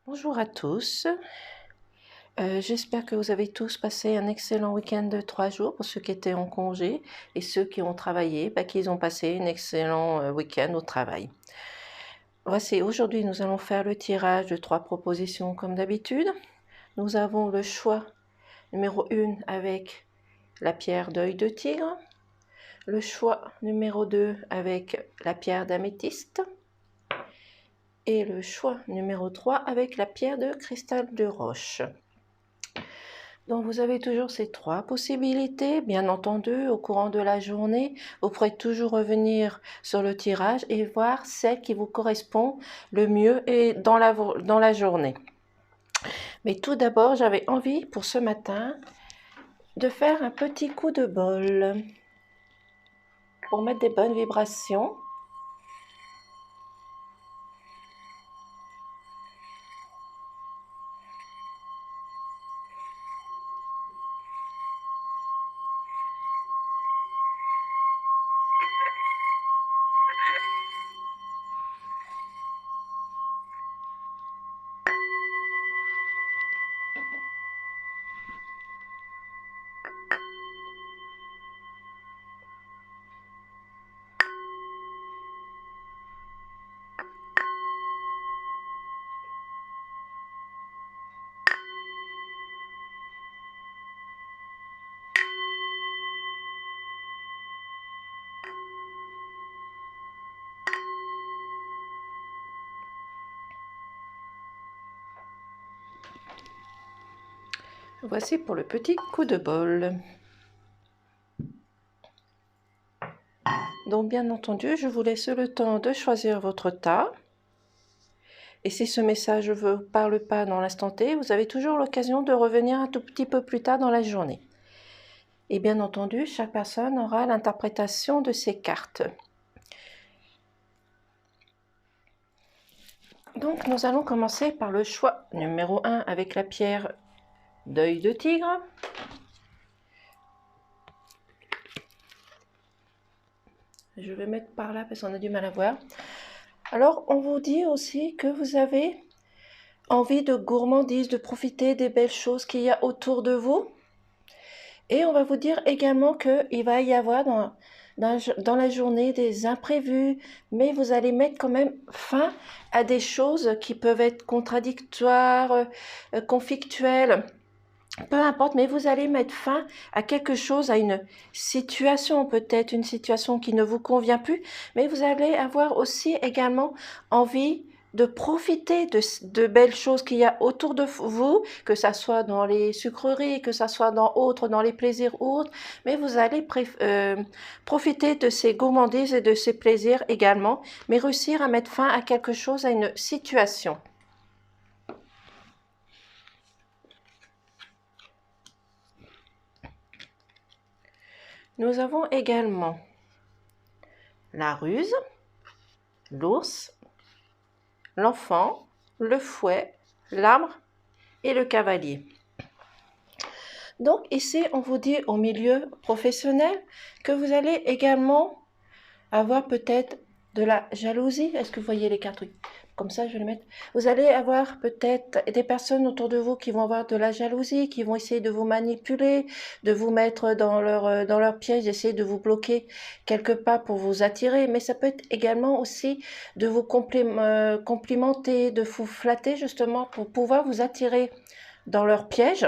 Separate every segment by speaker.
Speaker 1: Bonjour à tous, j'espère que vous avez tous passé un excellent week-end de 3 jours pour ceux qui étaient en congé et ceux qui ont travaillé, qu'ils ont passé un excellent week-end au travail. Voici, aujourd'hui nous allons faire le tirage de 3 propositions comme d'habitude. Nous avons le choix numéro 1 avec la pierre d'œil de tigre, le choix numéro 2 avec la pierre d'améthyste et le choix numéro 3 avec la pierre de cristal de roche. Donc vous avez toujours ces 3 possibilités, bien entendu, au courant de la journée, vous pourrez toujours revenir sur le tirage et voir celle qui vous correspond le mieux et dans la journée. Mais tout d'abord, j'avais envie pour ce matin de faire un petit coup de bol pour mettre des bonnes vibrations. Voici pour le petit coup de bol. Donc bien entendu, je vous laisse le temps de choisir votre tas. Et si ce message ne vous parle pas dans l'instant T, vous avez toujours l'occasion de revenir un tout petit peu plus tard dans la journée. Et bien entendu, chaque personne aura l'interprétation de ces cartes. Donc nous allons commencer par le choix numéro 1 avec la pierre d'œil de tigre. Je vais mettre par là parce qu'on a du mal à voir. Alors on vous dit aussi que vous avez envie de gourmandise, de profiter des belles choses qu'il y a autour de vous. Et on va vous dire également qu'il va y avoir dans la journée des imprévus, mais vous allez mettre quand même fin à des choses qui peuvent être contradictoires, conflictuelles, peu importe, mais vous allez mettre fin à quelque chose, à une situation, peut-être une situation qui ne vous convient plus, mais vous allez avoir aussi également envie de profiter de belles choses qu'il y a autour de vous, que ça soit dans les sucreries, que ça soit dans les plaisirs autres, mais vous allez profiter de ces gourmandises et de ces plaisirs également, mais réussir à mettre fin à quelque chose, à une situation. Nous avons également la ruse, l'ours, l'enfant, le fouet, l'arbre et le cavalier. Donc ici, on vous dit au milieu professionnel que vous allez également avoir peut-être de la jalousie. Est-ce que vous voyez les cartes? Comme ça, je vais les mettre. Vous allez avoir peut-être des personnes autour de vous qui vont avoir de la jalousie, qui vont essayer de vous manipuler, de vous mettre dans leur piège, essayer de vous bloquer quelque part pour vous attirer. Mais ça peut être également aussi de vous complimenter, de vous flatter justement pour pouvoir vous attirer dans leur piège.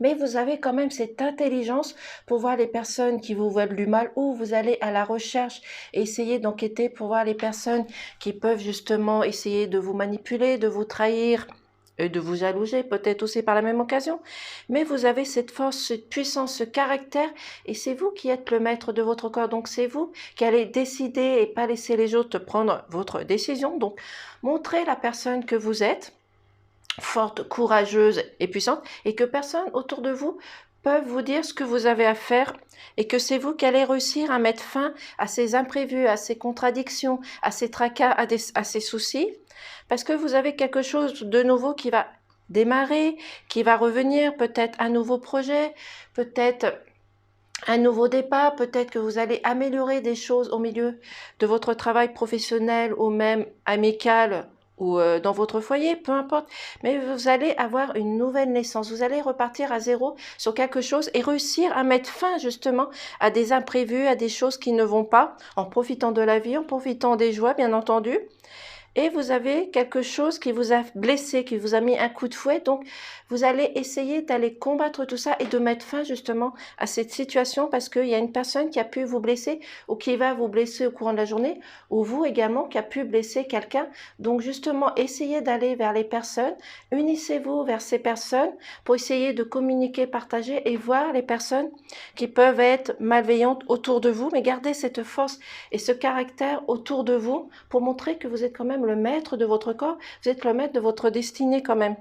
Speaker 1: Mais vous avez quand même cette intelligence pour voir les personnes qui vous veulent du mal, ou vous allez à la recherche et essayer d'enquêter pour voir les personnes qui peuvent justement essayer de vous manipuler, de vous trahir et de vous jalouser, peut-être aussi par la même occasion. Mais vous avez cette force, cette puissance, ce caractère, et c'est vous qui êtes le maître de votre corps. Donc c'est vous qui allez décider et pas laisser les autres prendre votre décision. Donc montrez la personne que vous êtes, forte, courageuse et puissante, et que personne autour de vous peuvent vous dire ce que vous avez à faire, et que c'est vous qui allez réussir à mettre fin à ces imprévus, à ces contradictions, à ces tracas, à ces soucis, parce que vous avez quelque chose de nouveau qui va démarrer, qui va revenir, peut-être un nouveau projet, peut-être un nouveau départ, peut-être que vous allez améliorer des choses au milieu de votre travail professionnel ou même amical ou dans votre foyer, peu importe, mais vous allez avoir une nouvelle naissance, vous allez repartir à zéro sur quelque chose et réussir à mettre fin justement à des imprévus, à des choses qui ne vont pas, en profitant de la vie, en profitant des joies bien entendu. Et vous avez quelque chose qui vous a blessé, qui vous a mis un coup de fouet. Donc, vous allez essayer d'aller combattre tout ça et de mettre fin justement à cette situation parce qu'il y a une personne qui a pu vous blesser ou qui va vous blesser au courant de la journée ou vous également qui a pu blesser quelqu'un. Donc, justement, essayez d'aller vers les personnes, unissez-vous vers ces personnes pour essayer de communiquer, partager et voir les personnes qui peuvent être malveillantes autour de vous. Mais gardez cette force et ce caractère autour de vous pour montrer que vous êtes quand même le maître de votre corps, vous êtes le maître de votre destinée quand même.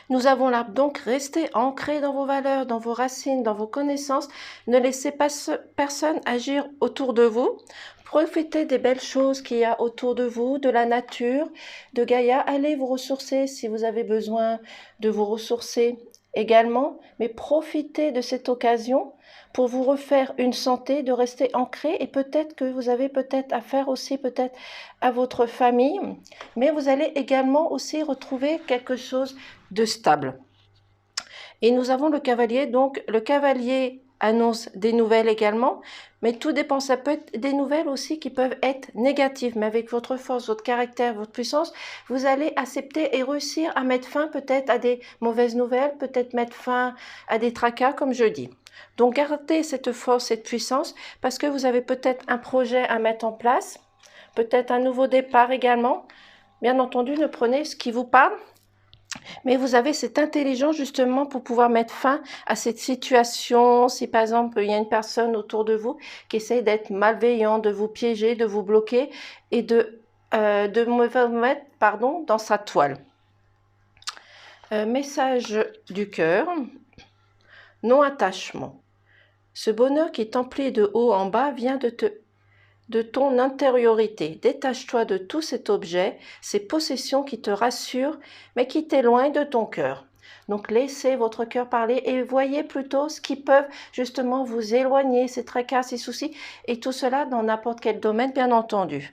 Speaker 1: Nous avons là donc restez ancrés dans vos valeurs, dans vos racines, dans vos connaissances. Ne laissez pas personne agir autour de vous. Profitez des belles choses qu'il y a autour de vous, de la nature, de Gaïa. Allez vous ressourcer si vous avez besoin de vous ressourcer également, mais profitez de cette occasion pour vous refaire une santé, de rester ancré et peut-être que vous avez peut-être affaire aussi peut-être à votre famille, mais vous allez également aussi retrouver quelque chose de stable. Et nous avons le cavalier, donc le cavalier annonce des nouvelles également, mais tout dépend, ça peut être des nouvelles aussi qui peuvent être négatives, mais avec votre force, votre caractère, votre puissance, vous allez accepter et réussir à mettre fin peut-être à des mauvaises nouvelles, peut-être mettre fin à des tracas, comme je dis. Donc gardez cette force, cette puissance, parce que vous avez peut-être un projet à mettre en place, peut-être un nouveau départ également. Bien entendu, ne prenez ce qui vous parle, mais vous avez cette intelligence justement pour pouvoir mettre fin à cette situation. Si par exemple, il y a une personne autour de vous qui essaye d'être malveillant, de vous piéger, de vous bloquer et de vous mettre dans sa toile. Message du cœur. Non-attachement. Ce bonheur qui t'emplit de haut en bas vient de ton intériorité. Détache-toi de tout cet objet, ces possessions qui te rassurent, mais qui t'éloignent de ton cœur. Donc laissez votre cœur parler et voyez plutôt ce qui peut justement vous éloigner, ces tracas, ces soucis, et tout cela dans n'importe quel domaine, bien entendu.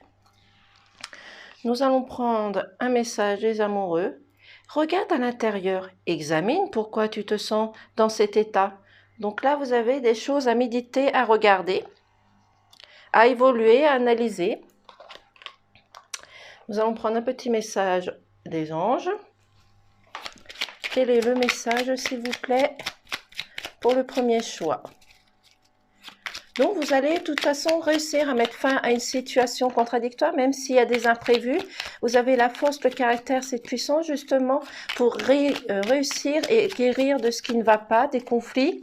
Speaker 1: Nous allons prendre un message des amoureux. Regarde à l'intérieur, examine pourquoi tu te sens dans cet état. Donc là, vous avez des choses à méditer, à regarder, à évoluer, à analyser. Nous allons prendre un petit message des anges. Quel est le message, s'il vous plaît, pour le premier choix? Donc, vous allez de toute façon réussir à mettre fin à une situation contradictoire, même s'il y a des imprévus. Vous avez la force, le caractère, cette puissance, justement, pour réussir et guérir de ce qui ne va pas, des conflits.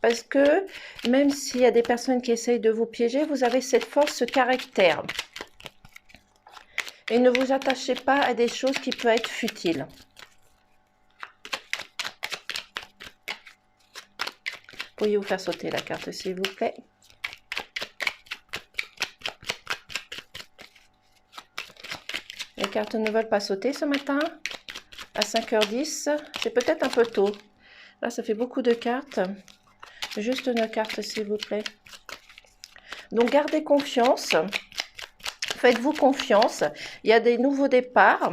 Speaker 1: Parce que même s'il y a des personnes qui essayent de vous piéger, vous avez cette force, ce caractère. Et ne vous attachez pas à des choses qui peuvent être futiles. Pourriez-vous faire sauter la carte, s'il vous plaît? Les cartes ne veulent pas sauter ce matin, à 5h10. C'est peut-être un peu tôt. Là, ça fait beaucoup de cartes. Juste une carte, s'il vous plaît. Donc, gardez confiance. Faites-vous confiance. Il y a des nouveaux départs,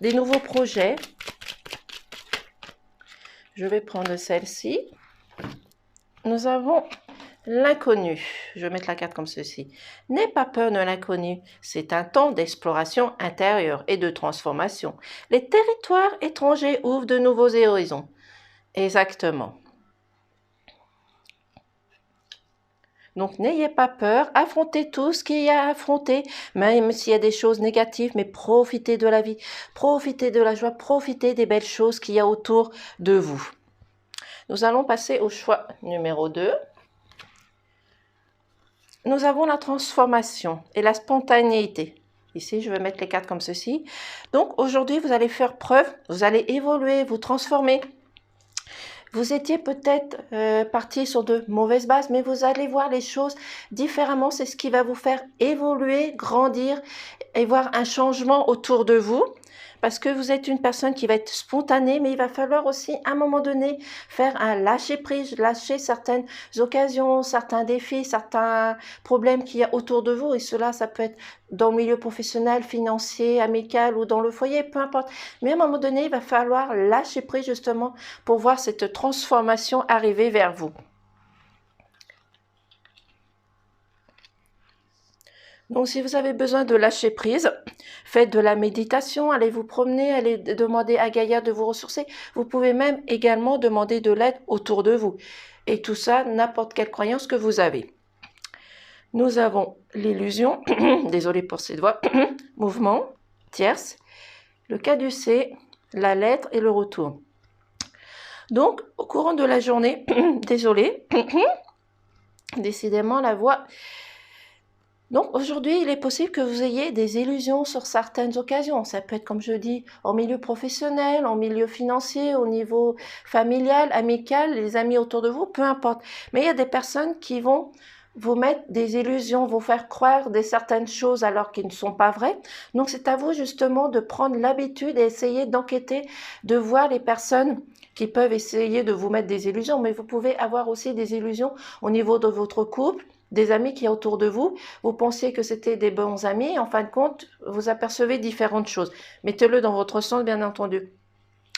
Speaker 1: des nouveaux projets. Je vais prendre celle-ci. Nous avons l'inconnu. Je vais mettre la carte comme ceci. N'aie pas peur de l'inconnu. C'est un temps d'exploration intérieure et de transformation. Les territoires étrangers ouvrent de nouveaux horizons. Exactement. Donc, n'ayez pas peur, affrontez tout ce qu'il y a à affronter, même s'il y a des choses négatives, mais profitez de la vie, profitez de la joie, profitez des belles choses qu'il y a autour de vous. Nous allons passer au choix numéro 2. Nous avons la transformation et la spontanéité. Ici, je vais mettre les cartes comme ceci. Donc, aujourd'hui, vous allez faire preuve, vous allez évoluer, vous transformer. Vous étiez peut-être parti sur de mauvaises bases, mais vous allez voir les choses différemment. C'est ce qui va vous faire évoluer, grandir et voir un changement autour de vous. parce que vous êtes une personne qui va être spontanée, mais il va falloir aussi à un moment donné faire un lâcher-prise, lâcher certaines occasions, certains défis, certains problèmes qu'il y a autour de vous, et cela, ça peut être dans le milieu professionnel, financier, amical ou dans le foyer, peu importe. Mais à un moment donné, il va falloir lâcher prise justement pour voir cette transformation arriver vers vous. Donc, si vous avez besoin de lâcher prise, faites de la méditation, allez vous promener, allez demander à Gaïa de vous ressourcer. Vous pouvez même également demander de l'aide autour de vous. Et tout ça, n'importe quelle croyance que vous avez. Nous avons l'illusion, désolé pour cette voix, mouvement, tierce, le caducée, la lettre et le retour. Donc, au courant de la journée, désolé, décidément la voix. Donc, aujourd'hui, il est possible que vous ayez des illusions sur certaines occasions. Ça peut être, comme je dis, en milieu professionnel, en milieu financier, au niveau familial, amical, les amis autour de vous, peu importe. Mais il y a des personnes qui vont vous mettre des illusions, vous faire croire des certaines choses alors qu'ils ne sont pas vraies. Donc, c'est à vous justement de prendre l'habitude et essayer d'enquêter, de voir les personnes qui peuvent essayer de vous mettre des illusions. Mais vous pouvez avoir aussi des illusions au niveau de votre couple, des amis qui sont autour de vous. Vous pensiez que c'était des bons amis. En fin de compte, vous apercevez différentes choses. Mettez-le dans votre sens, bien entendu.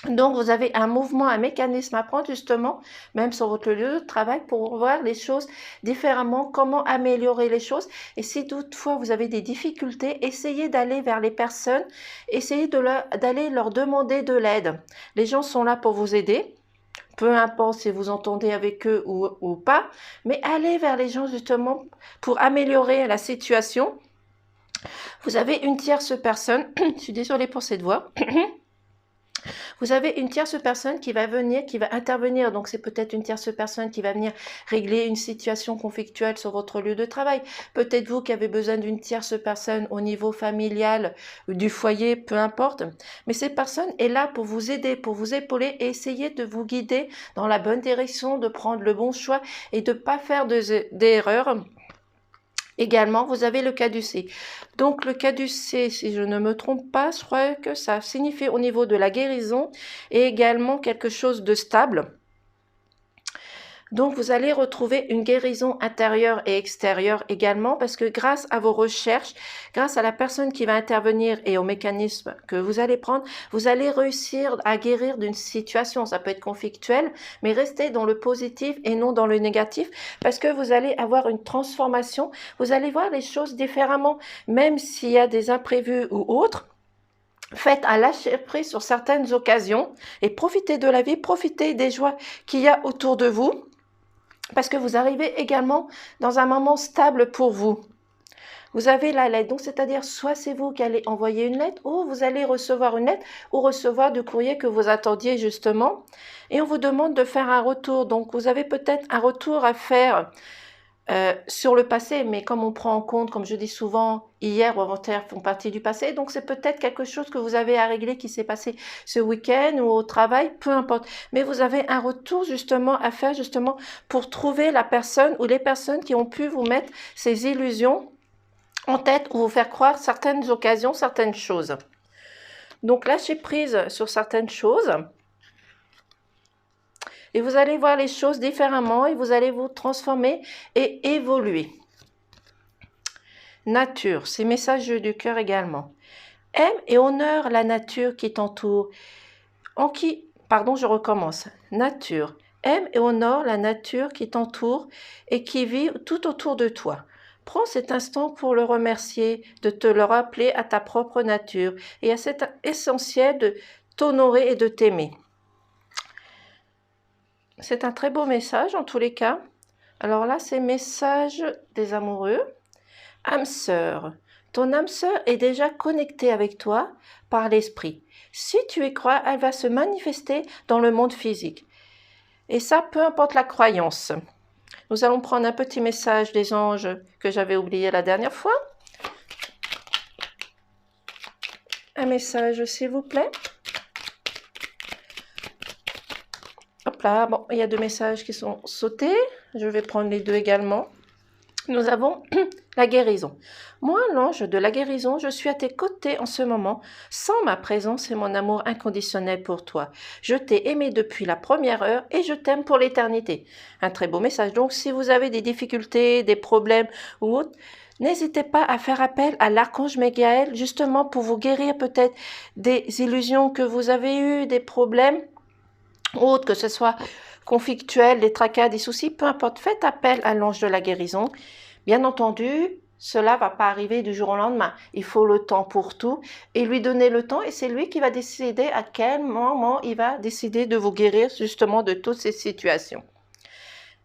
Speaker 1: Donc, vous avez un mouvement, un mécanisme à prendre justement, même sur votre lieu de travail, pour voir les choses différemment, comment améliorer les choses. Et si toutefois vous avez des difficultés, essayez d'aller vers les personnes, essayez d'aller leur demander de l'aide. Les gens sont là pour vous aider. Peu importe si vous entendez avec eux ou pas, mais allez vers les gens justement pour améliorer la situation. Vous avez une tierce personne, je suis désolée pour cette voix. Vous avez une tierce personne qui va venir, qui va intervenir. Donc, c'est peut-être une tierce personne qui va venir régler une situation conflictuelle sur votre lieu de travail. Peut-être vous qui avez besoin d'une tierce personne au niveau familial, du foyer, peu importe. Mais cette personne est là pour vous aider, pour vous épauler et essayer de vous guider dans la bonne direction, de prendre le bon choix et de ne pas faire d'erreurs. Également, vous avez le caducée. Donc, le caducée, si je ne me trompe pas, je crois que ça signifie au niveau de la guérison et également quelque chose de stable. Donc, vous allez retrouver une guérison intérieure et extérieure également parce que grâce à vos recherches, grâce à la personne qui va intervenir et au mécanisme que vous allez prendre, vous allez réussir à guérir d'une situation. Ça peut être conflictuel, mais restez dans le positif et non dans le négatif parce que vous allez avoir une transformation. Vous allez voir les choses différemment, même s'il y a des imprévus ou autres. Faites un lâcher-prise sur certaines occasions et profitez de la vie, profitez des joies qu'il y a autour de vous. Parce que vous arrivez également dans un moment stable pour vous. Vous avez la lettre, donc c'est-à-dire soit c'est vous qui allez envoyer une lettre ou vous allez recevoir une lettre ou recevoir du courrier que vous attendiez justement et on vous demande de faire un retour. Donc vous avez peut-être un retour à faire sur le passé, mais comme on prend en compte, comme je dis souvent, hier ou avant-hier font partie du passé, donc c'est peut-être quelque chose que vous avez à régler qui s'est passé ce week-end ou au travail, peu importe. Mais vous avez un retour justement à faire justement pour trouver la personne ou les personnes qui ont pu vous mettre ces illusions en tête ou vous faire croire certaines occasions, certaines choses. Donc lâchez prise sur certaines choses. Et vous allez voir les choses différemment et vous allez vous transformer et évoluer. Nature, c'est message du cœur également. Aime et honore la nature qui t'entoure. Je recommence. Nature, aime et honore la nature qui t'entoure et qui vit tout autour de toi. Prends cet instant pour le remercier, de te le rappeler à ta propre nature et à cet essentiel de t'honorer et de t'aimer. C'est un très beau message en tous les cas. Alors là, c'est message des amoureux. Âme sœur, ton âme sœur est déjà connectée avec toi par l'esprit. Si tu y crois, elle va se manifester dans le monde physique. Et ça, peu importe la croyance. Nous allons prendre un petit message des anges que j'avais oublié la dernière fois. Un message, s'il vous plaît. Hop là, bon, il y a deux messages qui sont sautés. Je vais prendre les deux également. Nous avons La guérison. Moi, l'ange de la guérison, je suis à tes côtés en ce moment, sans ma présence et mon amour inconditionnel pour toi. Je t'ai aimé depuis la première heure et je t'aime pour l'éternité. Un très beau message. Donc, si vous avez des difficultés, des problèmes ou autres, n'hésitez pas à faire appel à l'archange Michael, justement pour vous guérir peut-être des illusions que vous avez eues, des problèmes autres, que ce soit conflictuels, des tracas, des soucis, peu importe. Faites appel à l'ange de la guérison. Bien entendu, cela ne va pas arriver du jour au lendemain. Il faut le temps pour tout et lui donner le temps et c'est lui qui va décider à quel moment il va décider de vous guérir justement de toutes ces situations.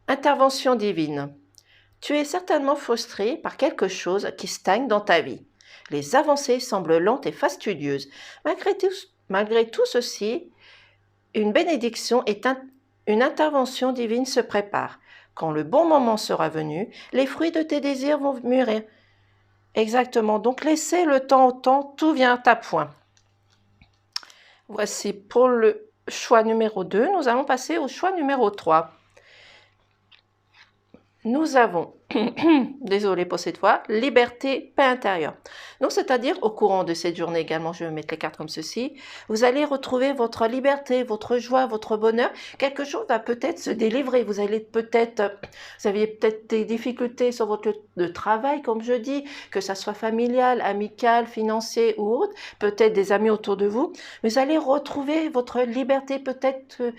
Speaker 1: Intervention divine. Tu es certainement frustré par quelque chose qui stagne dans ta vie. Les avancées semblent lentes et fastidieuses. Malgré tout ceci, une bénédiction et une intervention divine se prépare. Quand le bon moment sera venu, les fruits de tes désirs vont mûrir. Exactement. Donc, laissez le temps au temps, tout vient à point. Voici pour le choix numéro 2. Nous allons passer au choix numéro 3. Nous avons, désolé pour cette fois, liberté, paix intérieure. Donc, c'est-à-dire, au courant de cette journée également, je vais mettre les cartes comme ceci, vous allez retrouver votre liberté, votre joie, votre bonheur. Quelque chose va peut-être se délivrer. Vous aviez peut-être des difficultés sur votre lieu de travail, comme je dis, que ça soit familial, amical, financier ou autre, peut-être des amis autour de vous. Vous allez retrouver votre liberté, peut-être que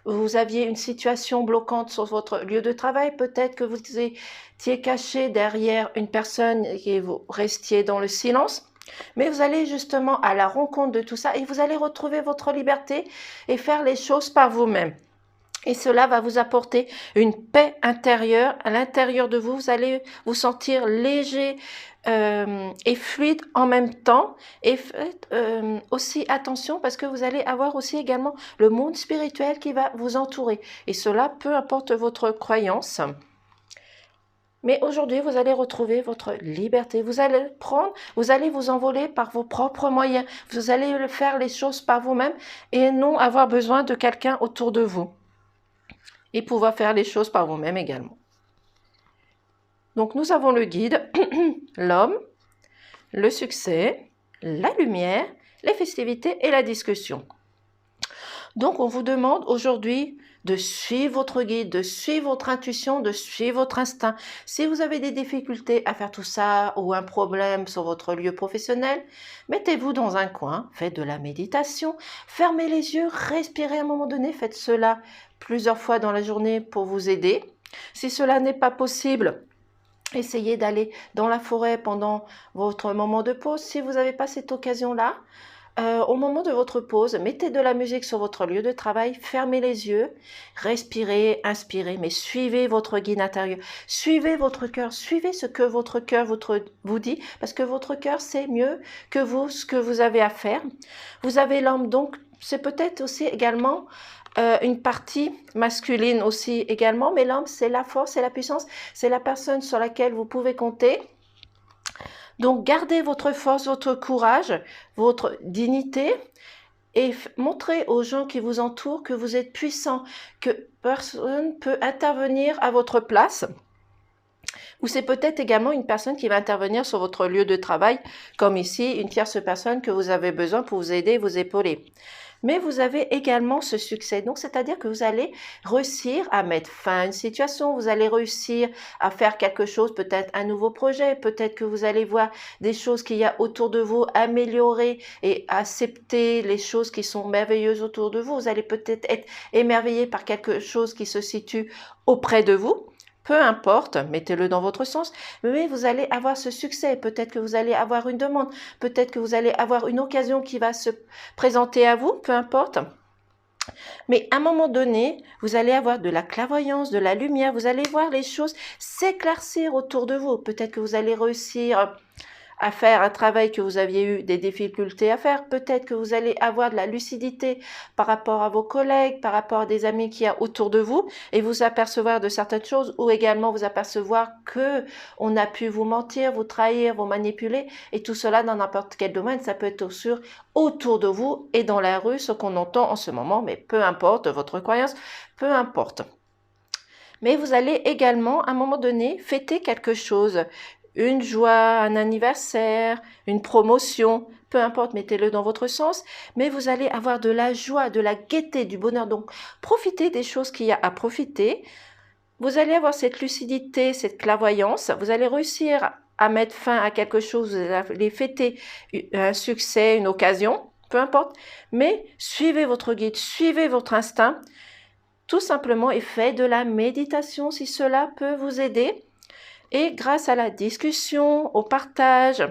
Speaker 1: vous aviez une situation bloquante sur votre lieu de travail, peut-être que vous étiez caché derrière une personne et vous restiez dans le silence. Mais vous allez justement à la rencontre de tout ça et vous allez retrouver votre liberté et faire les choses par vous-même. Et cela va vous apporter une paix intérieure. À l'intérieur de vous, vous allez vous sentir léger et fluide en même temps. Et faites aussi attention parce que vous allez avoir aussi également le monde spirituel qui va vous entourer. Et cela, peu importe votre croyance. Mais aujourd'hui, vous allez retrouver votre liberté. Vous allez vous envoler par vos propres moyens. Vous allez faire les choses par vous-même et non avoir besoin de quelqu'un autour de vous. Et pouvoir faire les choses par vous-même également. Donc, nous avons le guide, l'homme, le succès, la lumière, les festivités et la discussion. Donc, on vous demande aujourd'hui de suivre votre guide, de suivre votre intuition, de suivre votre instinct. Si vous avez des difficultés à faire tout ça ou un problème sur votre lieu professionnel, mettez-vous dans un coin, faites de la méditation, fermez les yeux, respirez à un moment donné, faites cela plusieurs fois dans la journée pour vous aider. Si cela n'est pas possible, essayez d'aller dans la forêt pendant votre moment de pause. Si vous n'avez pas cette occasion-là, au moment de votre pause, mettez de la musique sur votre lieu de travail, fermez les yeux, respirez, inspirez, mais suivez votre guide intérieur, suivez votre cœur, suivez ce que votre cœur vous dit, parce que votre cœur sait mieux que vous ce que vous avez à faire. Vous avez l'homme, donc c'est peut-être aussi également une partie masculine aussi également, mais l'homme c'est la force, c'est la puissance, c'est la personne sur laquelle vous pouvez compter. Donc, gardez votre force, votre courage, votre dignité et montrez aux gens qui vous entourent que vous êtes puissant, que personne ne peut intervenir à votre place. Ou c'est peut-être également une personne qui va intervenir sur votre lieu de travail, comme ici, une tierce personne que vous avez besoin pour vous aider, vous épauler. Mais vous avez également ce succès. Donc, c'est-à-dire que vous allez réussir à mettre fin à une situation, vous allez réussir à faire quelque chose, peut-être un nouveau projet, peut-être que vous allez voir des choses qu'il y a autour de vous, améliorer et accepter les choses qui sont merveilleuses autour de vous. Vous allez peut-être être émerveillé par quelque chose qui se situe auprès de vous. Peu importe, mettez-le dans votre sens, mais vous allez avoir ce succès. Peut-être que vous allez avoir une demande, peut-être que vous allez avoir une occasion qui va se présenter à vous, peu importe. Mais à un moment donné, vous allez avoir de la clairvoyance, de la lumière, vous allez voir les choses s'éclaircir autour de vous. Peut-être que vous allez réussir à faire un travail que vous aviez eu des difficultés à faire. Peut-être que vous allez avoir de la lucidité par rapport à vos collègues, par rapport à des amis qu'il y a autour de vous et vous apercevoir de certaines choses ou également vous apercevoir que on a pu vous mentir, vous trahir, vous manipuler et tout cela dans n'importe quel domaine. Ça peut être aussi autour de vous et dans la rue, ce qu'on entend en ce moment, mais peu importe votre croyance, peu importe. Mais vous allez également, à un moment donné, fêter quelque chose, une joie, un anniversaire, une promotion, peu importe, mettez-le dans votre sens, mais vous allez avoir de la joie, de la gaieté, du bonheur. Donc, profitez des choses qu'il y a à profiter. Vous allez avoir cette lucidité, cette clairvoyance. Vous allez réussir à mettre fin à quelque chose, vous allez fêter un succès, une occasion, peu importe. Mais suivez votre guide, suivez votre instinct, tout simplement, et faites de la méditation si cela peut vous aider. Et grâce à la discussion, au partage,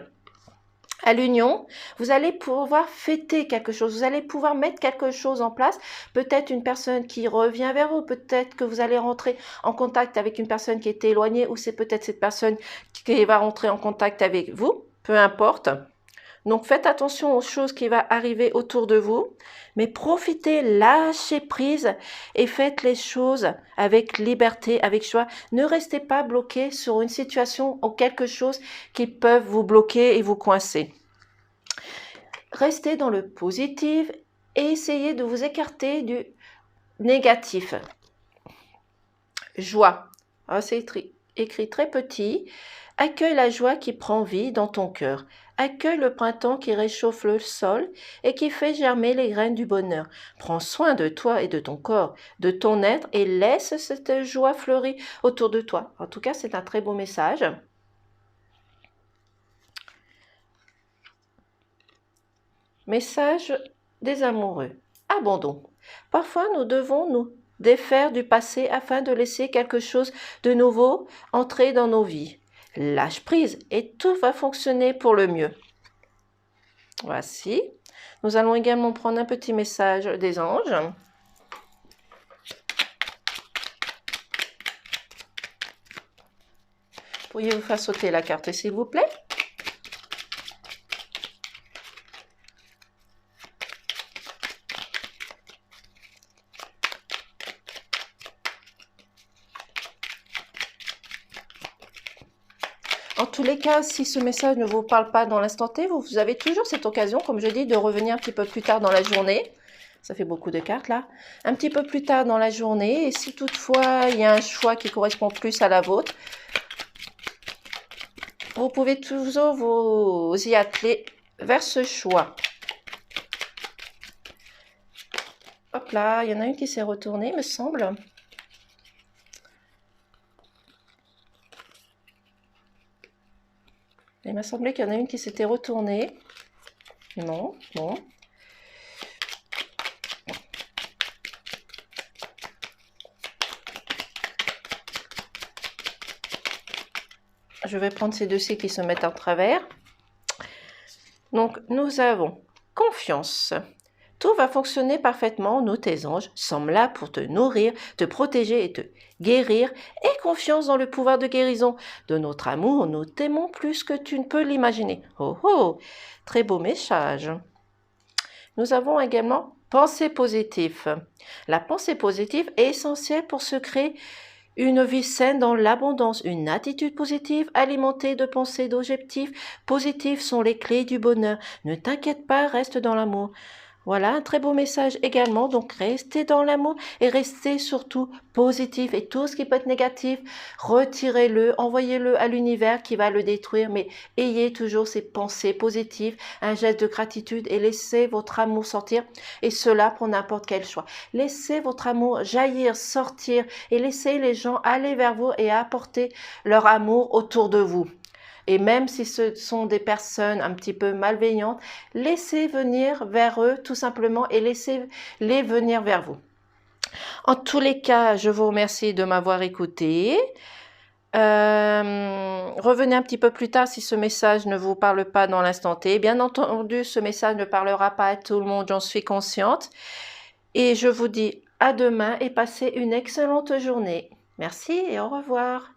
Speaker 1: à l'union, vous allez pouvoir fêter quelque chose, vous allez pouvoir mettre quelque chose en place, peut-être une personne qui revient vers vous, peut-être que vous allez rentrer en contact avec une personne qui est éloignée, ou c'est peut-être cette personne qui va rentrer en contact avec vous, peu importe. Donc faites attention aux choses qui vont arriver autour de vous, mais profitez, lâchez prise et faites les choses avec liberté, avec joie. Ne restez pas bloqué sur une situation ou quelque chose qui peuvent vous bloquer et vous coincer. Restez dans le positif et essayez de vous écarter du négatif. Joie. Alors, c'est écrit très petit. Accueille la joie qui prend vie dans ton cœur. Accueille le printemps qui réchauffe le sol et qui fait germer les graines du bonheur. Prends soin de toi et de ton corps, de ton être, et laisse cette joie fleurir autour de toi. En tout cas, c'est un très beau message. Message des amoureux. Abandon. Parfois, nous devons nous défaire du passé afin de laisser quelque chose de nouveau entrer dans nos vies. Lâche prise et tout va fonctionner pour le mieux. Voici. Nous allons également prendre un petit message des anges. Pourriez-vous faire sauter la carte, s'il vous plaît? En tous les cas, si ce message ne vous parle pas dans l'instant T, vous avez toujours cette occasion, comme je dis, de revenir un petit peu plus tard dans la journée. Ça fait beaucoup de cartes là. Un petit peu plus tard dans la journée. Et si toutefois il y a un choix qui correspond plus à la vôtre, vous pouvez toujours vous y atteler vers ce choix. Hop là, il y en a une qui s'est retournée, me semble. Il m'a semblé qu'il y en a une qui s'était retournée. Non, bon. Je vais prendre ces deux-ci qui se mettent en travers. Donc, nous avons confiance. Tout va fonctionner parfaitement. Nous, tes anges, sommes là pour te nourrir, te protéger et te guérir. Et confiance dans le pouvoir de guérison de notre amour. Nous t'aimons plus que tu ne peux l'imaginer. Oh oh, très beau message. Nous avons également pensée positive. La pensée positive est essentielle pour se créer une vie saine dans l'abondance. Une attitude positive alimentée de pensées d'objectifs positifs sont les clés du bonheur. Ne t'inquiète pas, reste dans l'amour. Voilà un très beau message également, donc restez dans l'amour et restez surtout positif, et tout ce qui peut être négatif, retirez-le, envoyez-le à l'univers qui va le détruire, mais ayez toujours ces pensées positives, un geste de gratitude et laissez votre amour sortir, et cela pour n'importe quel choix. Laissez votre amour jaillir, sortir, et laissez les gens aller vers vous et apporter leur amour autour de vous. Et même si ce sont des personnes un petit peu malveillantes, laissez venir vers eux tout simplement et laissez-les venir vers vous. En tous les cas, je vous remercie de m'avoir écouté. Revenez un petit peu plus tard si ce message ne vous parle pas dans l'instant T. Bien entendu, ce message ne parlera pas à tout le monde, j'en suis consciente. Et je vous dis à demain et passez une excellente journée. Merci et au revoir.